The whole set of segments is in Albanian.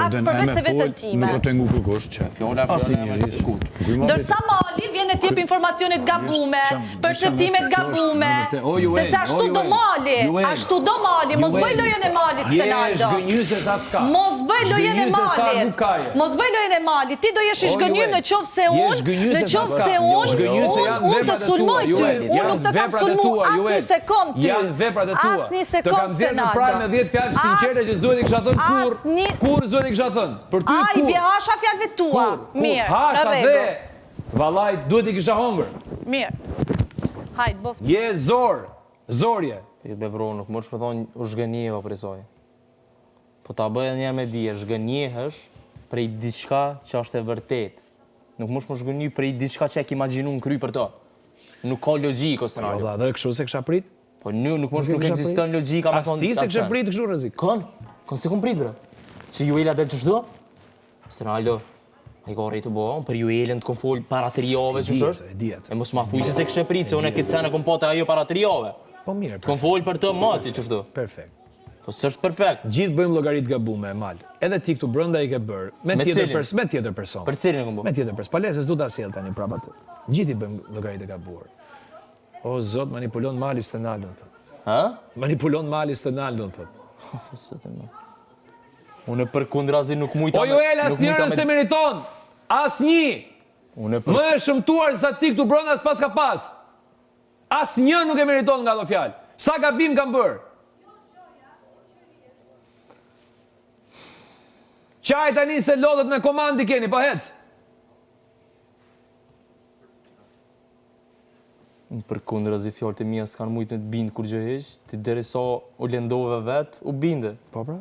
flas përveç se vetën time. Nuk o të ngu kërkosh që. Ndërsa Mali vjen e t'jep informacionet gabume, perceptimet gabume, sepse ashtu do Mali, mos bëj lojën e Malit, Stenaldo. Mos bëj lojën e Malit. Mos bëj lojën e Malit. Ti do jesh i zgënjur në qoftë se unë të sulmoj ty. Unë nuk të kam sulmu asnjë sekond ty. Janë veprat e tua. Asnjë Të sekond, kam dhënë në prajë me 10 fjalë sinqerte që s'duhet i kisha thënë kur s'duhet i kisha thënë. Për ty kur. Ai bie hasha fjalëve tua. Mirë. Hasha dhe vallaj duhet i kisha humbur. Mirë. Hajt, boft. Je zorje. Ti bevro nuk më të thonë u zhgënjeva për soi. Po ta bëj një me dije, zhgënjehesh prej diçka që është e vërtet. Nuk më zhgënjej prej diçka që e ke imagjinuar në kry për to. Nuk ka logjik ose scenario. Po dhe kështu se kisha prit? Po nuk ekziston logjika me thonë. As ti se kisha prit kështu rrezik. Kon se kom prit bre. Që Juela del çdo? Scenario. Ai gorri të bëu, për Juelën të kom fol para 3 javë që është. E mos ma thuaj se kishe prit, se unë këtë sene kom pa te ajo para 3 javë. Po mirë. Kom fol për të mati çdo. Perfekt. Po s'është perfekt. Gjithë bëjmë llogarit gabume, Mal. Edhe ti këtu brenda i ke bër. Me tjetër person. Për cilin e kom bërë? Me tjetër person. Palese s'du ta sjell tani prapa atë. Gjithë i bëjmë llogarit e gabuar. O zot, manipulon Mali Stenaldon thot. Ha? Manipulon Mali Stenaldon thot. Unë përkundrazi nuk mujta. O Juela, asnjërin se meriton. Asnjë. Më e shëmtuar sa ti këtu brenda s'pas ka pas. Asnjë nuk e meriton nga ato fjalë. Sa gabim kam bërë. Qaj tani se lodhet me komandi keni, po hec. Për kundrazi fjallët e mija s'kanë mujtë me të bindë kur gjë heq, ti deri sa u lendove vetë, u binde. Po pra?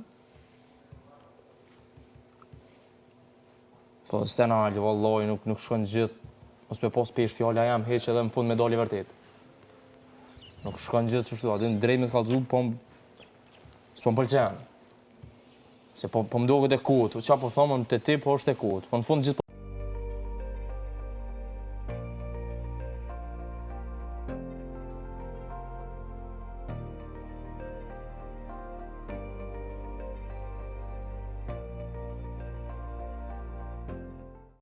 Po, Stenaldo, vallaj, nuk shkon gjithë. Mos me pas pesh fjalla jam heq edhe më fund me dali vërtet. Nuk shkon gjithë që shtu, aty në drejt me të kalëzu, po s'po më pëlqenë. Se po më do këtë e kotë, qa po thomën të ti, po është e kotë. Po në fund gjithë